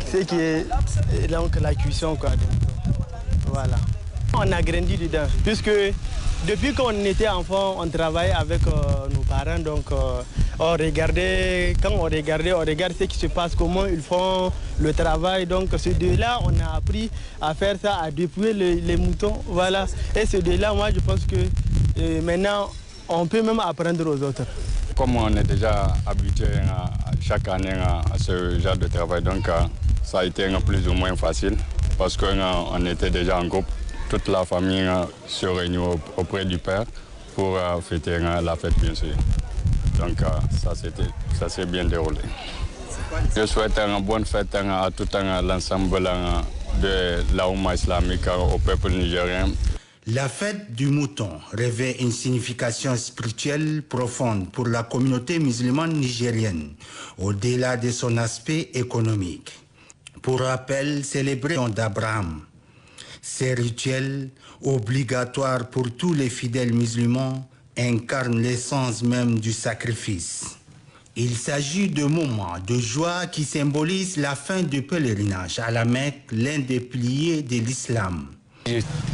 c'est qui est donc la cuisson, quoi. Donc, voilà. On a grandi dedans, puisque depuis qu'on était enfant, on travaillait avec nos parents, donc on regardait, quand on regarde ce qui se passe, comment ils font le travail. Donc c'est de là on a appris à faire ça, à dépouiller les moutons, voilà. Et c'est de là, moi je pense que maintenant on peut même apprendre aux autres. Comme on est déjà habitué chaque année à ce genre de travail, donc ça a été plus ou moins facile parce qu'on était déjà en groupe. Toute la famille se réunit auprès du père pour fêter la fête, bien sûr. Donc ça s'est bien déroulé. Je souhaite une bonne fête à tout l'ensemble de la Oumma islamique, au peuple nigérien. La fête du mouton revêt une signification spirituelle profonde pour la communauté musulmane nigérienne, au-delà de son aspect économique. Pour rappel, célébration d'Abraham. Ces rituels, obligatoires pour tous les fidèles musulmans, incarnent l'essence même du sacrifice. Il s'agit de moments de joie qui symbolisent la fin du pèlerinage à la Mecque, l'un des piliers de l'islam.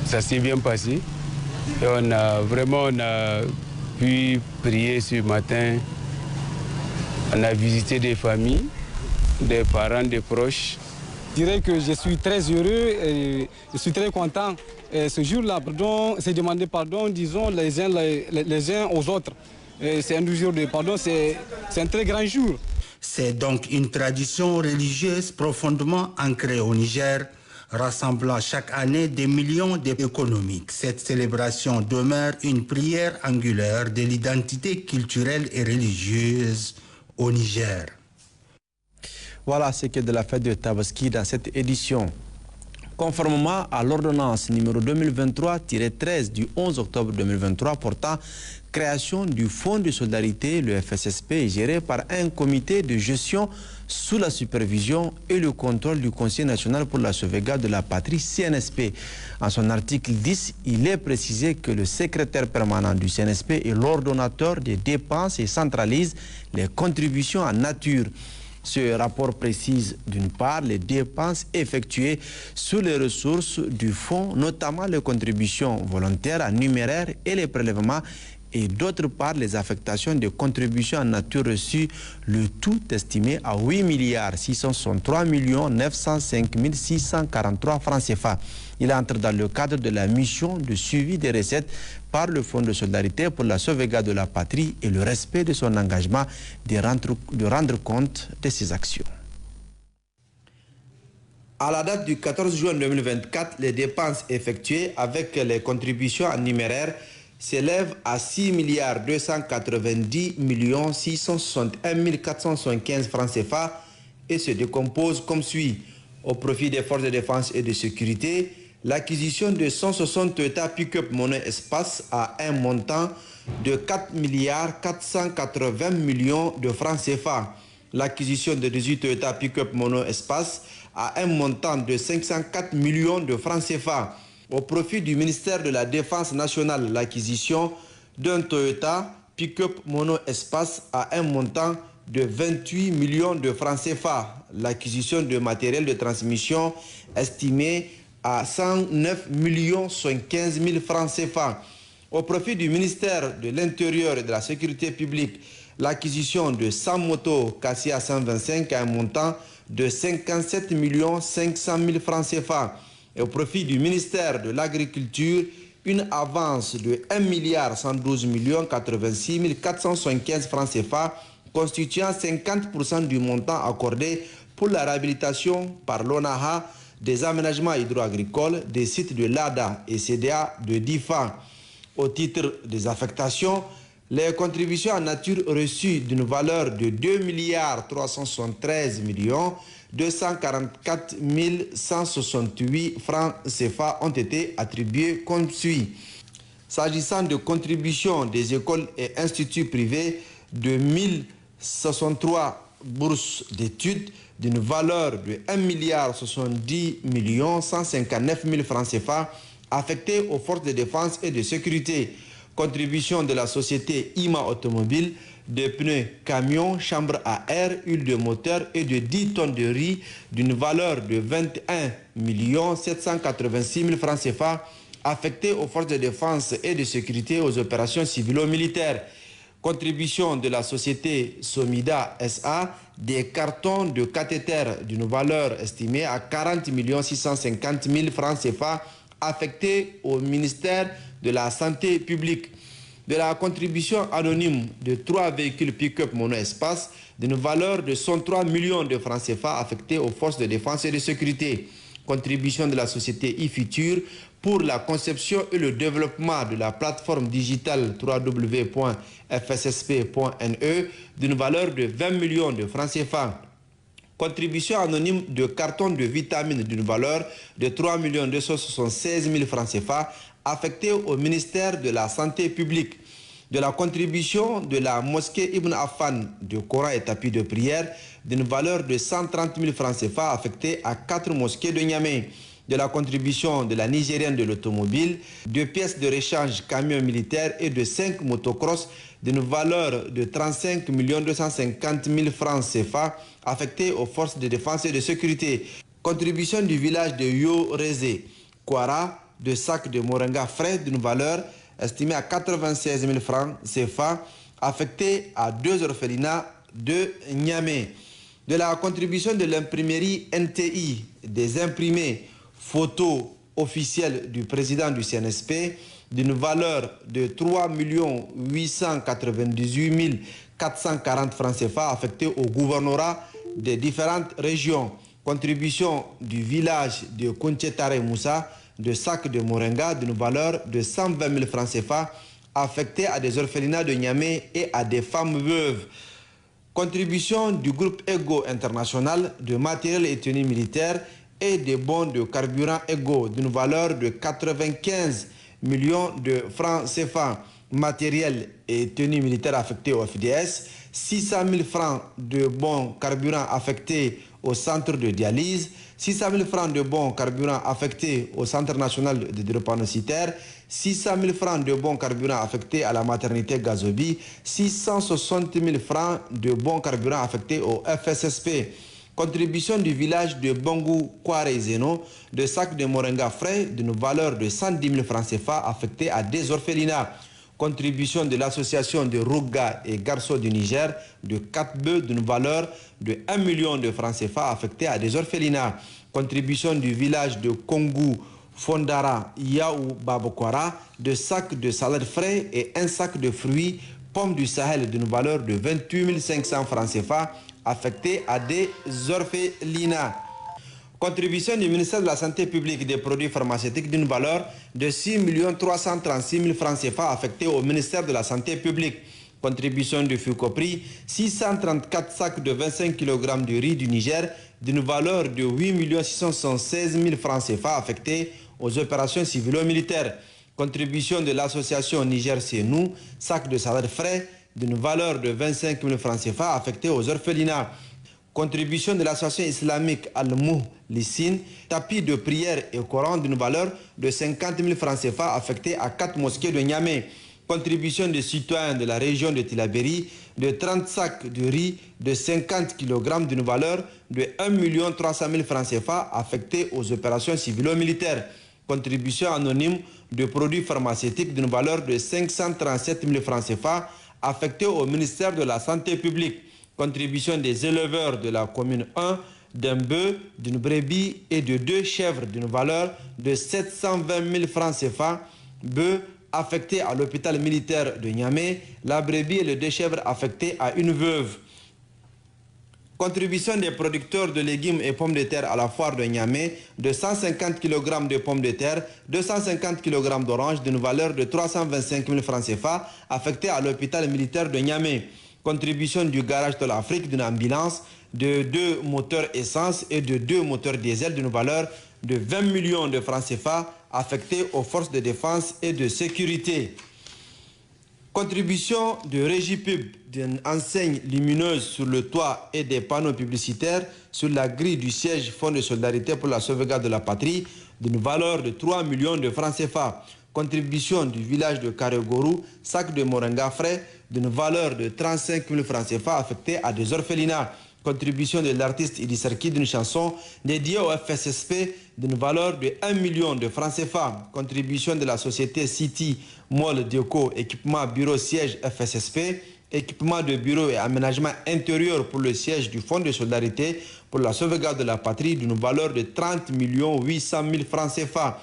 Ça s'est bien passé. Et on a pu prier ce matin. On a visité des familles, des parents, des proches. Je dirais que je suis très heureux et je suis très content. Et ce jour-là, c'est demander pardon, disons, les uns aux autres. C'est un jour de pardon, c'est un très grand jour. C'est donc une tradition religieuse profondément ancrée au Niger, rassemblant chaque année des millions d'économiques. Cette célébration demeure une prière angulaire de l'identité culturelle et religieuse au Niger. Voilà ce qu'est de la fête de Tabaski dans cette édition. Conformément à l'ordonnance numéro 2023-13 du 11 octobre 2023 portant création du Fonds de solidarité, le FSSP, géré par un comité de gestion sous la supervision et le contrôle du Conseil national pour la sauvegarde de la patrie, CNSP. En son article 10, il est précisé que le secrétaire permanent du CNSP est l'ordonnateur des dépenses et centralise les contributions en nature. Ce rapport précise d'une part les dépenses effectuées sur les ressources du fonds, notamment les contributions volontaires en numéraire et les prélèvements, et d'autre part les affectations de contributions en nature reçues, le tout estimé à 8,663 905 643 francs CFA. Il entre dans le cadre de la mission de suivi des recettes par le Fonds de solidarité pour la sauvegarde de la patrie et le respect de son engagement de rendre compte de ses actions. À la date du 14 juin 2024, les dépenses effectuées avec les contributions en numéraire s'élèvent à 6 290 661 475 francs CFA et se décomposent comme suit. Au profit des forces de défense et de sécurité, l'acquisition de 160 Toyota Pick-up Mono Espace à un montant de 4 480 millions de francs CFA. L'acquisition de 18 Toyota Pick-up Mono Espace à un montant de 504 millions de francs CFA. Au profit du ministère de la Défense nationale, l'acquisition d'un Toyota Pick-up Mono Espace à un montant de 28 millions de francs CFA. L'acquisition de matériel de transmission estimé à 109 115 000 francs CFA. Au profit du ministère de l'Intérieur et de la Sécurité publique, l'acquisition de 100 motos Cassia 125 à un montant de 57 500 000 francs CFA. Et au profit du ministère de l'Agriculture, une avance de 1 112 86 475 francs CFA, constituant 50% du montant accordé pour la réhabilitation par l'ONAHA des aménagements hydro-agricoles des sites de l'ADA et CDA de DIFA. Au titre des affectations, Les contributions en nature reçues d'une valeur de 2 373 244 168 francs CFA ont été attribuées comme suit. S'agissant de contributions des écoles et instituts privés, de 1063 bourses d'études d'une valeur de 1 070 159 000 francs CFA affectées aux forces de défense et de sécurité. Contribution de la société IMA Automobile, de pneus, camions, chambres à air, huile de moteur et de 10 tonnes de riz d'une valeur de 21 786 000 francs CFA affectés aux forces de défense et de sécurité aux opérations civilo-militaires. Contribution de la société Somida SA, des cartons de cathéters d'une valeur estimée à 40 650 000 francs CFA affectés au ministère de la Santé publique. De la contribution anonyme de 3 véhicules pick-up mono-espace d'une valeur de 103 millions de francs CFA affectés aux forces de défense et de sécurité. Contribution de la société e-Future pour la conception et le développement de la plateforme digitale www.fssp.ne d'une valeur de 20 millions de francs CFA. Contribution anonyme de cartons de vitamines d'une valeur de 3 276 000 francs CFA affectés au ministère de la Santé publique. De la contribution de la mosquée Ibn Affan de Coran et tapis de prière d'une valeur de 130 000 francs CFA affectés à 4 mosquées de Niamey. De la contribution de la Nigérienne de l'automobile, 2 pièces de rechange camions militaires et de 5 motocross d'une valeur de 35 250 000 francs CFA affectés aux forces de défense et de sécurité. Contribution du village de Yo-Rezé, Kwara, de sacs de moringa frais d'une valeur estimée à 96 000 francs CFA affectés à 2 orphelinats de Niamey. De la contribution de l'imprimerie NTI, des imprimés photos officielles du président du CNSP d'une valeur de 3 898 440 francs CFA affectés au gouvernorat des différentes régions. Contribution du village de Konchetare Moussa de sacs de moringa d'une valeur de 120 000 francs CFA affectés à des orphelinats de Niamey et à des femmes veuves. Contribution du groupe Ego International de matériel et tenues militaires et des bons de carburant Ego d'une valeur de 95 millions de francs CFA. Matériel et tenues militaires affectés au FDS, 600 000 francs de bons carburant affectés au centre de dialyse, 600 000 francs de bons carburant affectés au centre national de drépanocytaire, 600 000 francs de bons carburant affectés à la maternité Gazobi, 660 000 francs de bons carburant affectés au FSSP. Contribution du village de Bongou Kwarezeno de sacs de moringa frais d'une valeur de 110 000 francs CFA affectés à des orphelinats. Contribution de l'association de Rouga et Garçons du Niger de 4 bœufs d'une valeur de 1 million de francs CFA affectés à des orphelinats. Contribution du village de Kongou, Fondara, Yaou, Babokwara de sacs de salade frais et un sac de fruits, pommes du Sahel d'une valeur de 28 500 francs CFA affectés à des orphelinats. Contribution du ministère de la Santé publique des produits pharmaceutiques d'une valeur de 6 336 000 francs CFA affectés au ministère de la Santé publique. Contribution du FUCOPRI, 634 sacs de 25 kg de riz du Niger d'une valeur de 8 616 000 francs CFA affectés aux opérations civilo-militaires. Contribution de l'association Niger C'est Nous, sacs de salade frais d'une valeur de 25 000 francs CFA affectés aux orphelinats. Contribution de l'association islamique Al-Mouhlissin, tapis de prière et Coran d'une valeur de 50 000 francs CFA affectés à 4 mosquées de Niamey. Contribution des citoyens de la région de Tilaberi de 30 sacs de riz de 50 kg d'une valeur de 1 300 000 francs CFA affectés aux opérations civilo-militaires. Contribution anonyme de produits pharmaceutiques d'une valeur de 537 000 francs CFA affectés au ministère de la Santé publique. Contribution des éleveurs de la commune 1 d'un bœuf, d'une brebis et de 2 chèvres d'une valeur de 720 000 francs CFA, bœuf affecté à l'hôpital militaire de Niamey, la brebis et les 2 chèvres affectés à une veuve. Contribution des producteurs de légumes et pommes de terre à la foire de Niamey, de 150 kg de pommes de terre, 250 kg d'oranges d'une valeur de 325 000 francs CFA affectés à l'hôpital militaire de Niamey. Contribution du garage de l'Afrique d'une ambulance, de 2 moteurs essence et de 2 moteurs diesel d'une valeur de 20 millions de francs CFA affectés aux forces de défense et de sécurité. Contribution de Régipub d'une enseigne lumineuse sur le toit et des panneaux publicitaires sur la grille du siège Fonds de solidarité pour la sauvegarde de la patrie d'une valeur de 3 millions de francs CFA. Contribution du village de Karegorou, sac de moringa frais d'une valeur de 35 000 francs CFA affectés à des orphelinats. Contribution de l'artiste Idi Serki d'une chanson dédiée au FSSP d'une valeur de 1 million de francs CFA. Contribution de la société City Mall Deco, équipement bureau siège FSSP, équipement de bureau et aménagement intérieur pour le siège du Fonds de solidarité pour la sauvegarde de la patrie d'une valeur de 30 800 000 francs CFA.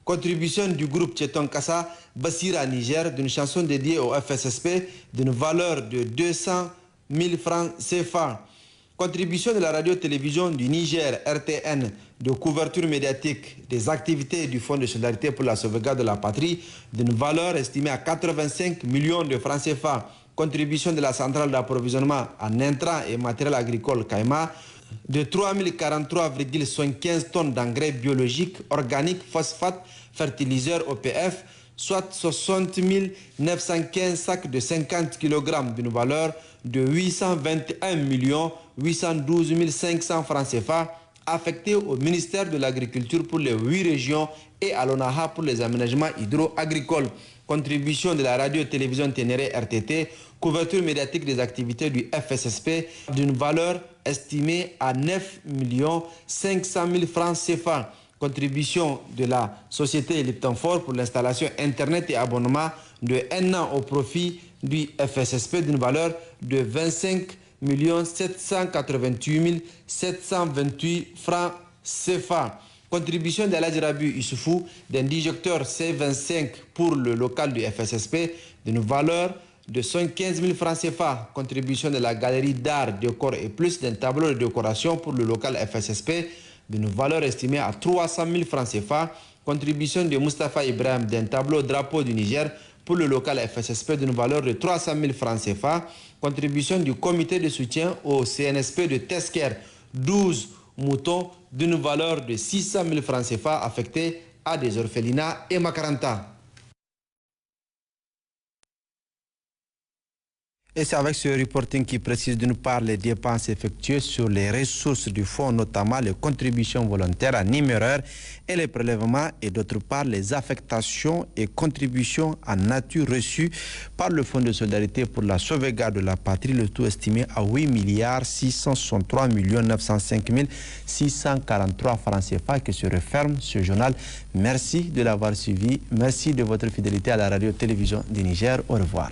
Contribution du groupe Tcheton Kassa Bassira Niger d'une chanson dédiée au FSSP d'une valeur de 200 000 francs CFA. Contribution de la radio-télévision du Niger, RTN, de couverture médiatique des activités du Fonds de solidarité pour la sauvegarde de la patrie d'une valeur estimée à 85 millions de francs CFA. Contribution de la centrale d'approvisionnement en intrants et matériel agricole Caïma de 3043,75 tonnes d'engrais biologiques, organiques, phosphates, fertiliseurs OPF, soit 60 915 sacs de 50 kg d'une valeur de 821 812 500 francs CFA affectés au ministère de l'Agriculture pour les 8 régions et à l'ONAHA pour les aménagements hydro-agricoles. Contribution de la radio-télévision Ténéré RTT, couverture médiatique des activités du FSSP d'une valeur estimée à 9 500 000 francs CFA. Contribution de la société Lipton Fort pour l'installation Internet et abonnement de 1 an au profit du FSSP d'une valeur de 25 788 728 francs CFA. Contribution d'Aladji Rabiou Issoufou d'un dijecteur C25 pour le local du FSSP d'une valeur de 115 000 francs CFA. Contribution de la galerie d'art, décor et plus d'un tableau de décoration pour le local FSSP d'une valeur estimée à 300 000 francs CFA. Contribution de Moustapha Ibrahim d'un tableau drapeau du Niger pour le local FSSP d'une valeur de 300 000 francs CFA. Contribution du comité de soutien au CNSP de Tesker, 12 moutons d'une valeur de 600 000 francs CFA affectés à des orphelinats et Makaranta. Et c'est avec ce reporting qui précise d'une part les dépenses effectuées sur les ressources du fonds, notamment les contributions volontaires en numéraire et les prélèvements, et d'autre part les affectations et contributions en nature reçues par le Fonds de solidarité pour la sauvegarde de la patrie, le tout estimé à 8 663 905 643 francs CFA que se referme ce journal. Merci de l'avoir suivi. Merci de votre fidélité à la radio-télévision du Niger. Au revoir.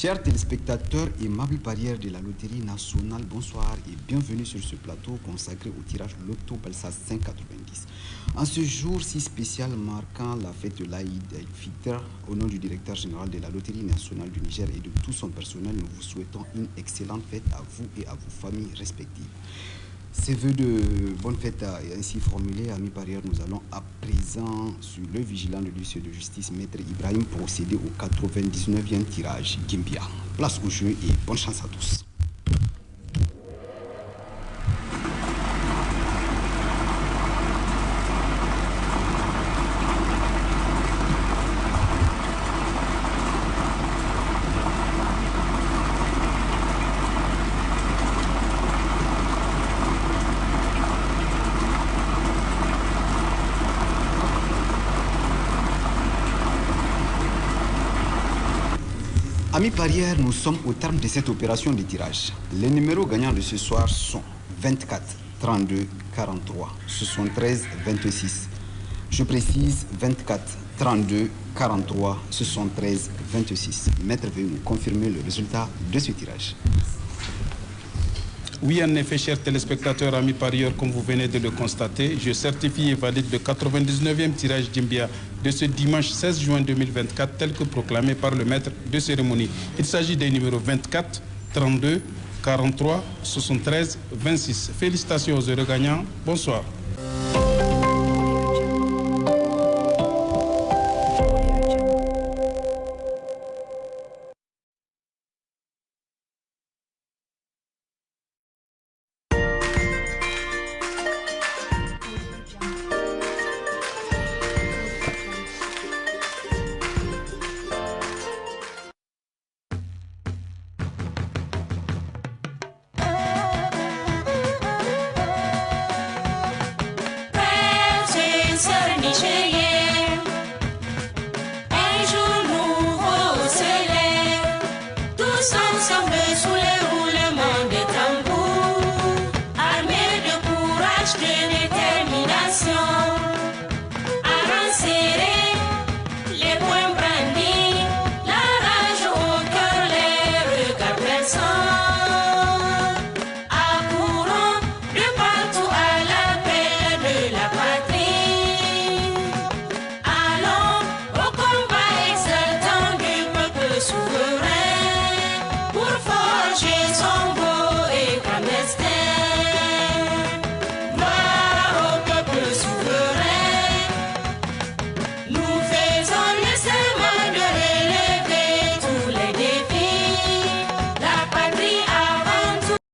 Chers téléspectateurs et aimables parieurs de la Loterie nationale, bonsoir et bienvenue sur ce plateau consacré au tirage Loto Balsa 590. En ce jour si spécial marquant la fête de l'Aïd el-Fitr, au nom du directeur général de la Loterie nationale du Niger et de tout son personnel, nous vous souhaitons une excellente fête à vous et à vos familles respectives. Ces vœux de bonne fête ainsi formulés, amis parieurs, nous allons à présent, sur le vigilant de l'huissier de justice, Maître Ibrahim, procéder au 99e tirage Gimbia. Place au jeu et bonne chance à tous. Amis parieurs, nous sommes au terme de cette opération de tirage. Les numéros gagnants de ce soir sont 24, 32, 43, 73, 26. Je précise 24, 32, 43, 73, 26. Maître, veuillez nous confirmer le résultat de ce tirage. Oui, en effet, chers téléspectateurs, amis parieurs, comme vous venez de le constater, je certifie et valide le 99e tirage d'Imbia de ce dimanche 16 juin 2024, tel que proclamé par le maître de cérémonie. Il s'agit des numéros 24, 32, 43, 73, 26. Félicitations aux heureux gagnants. Bonsoir.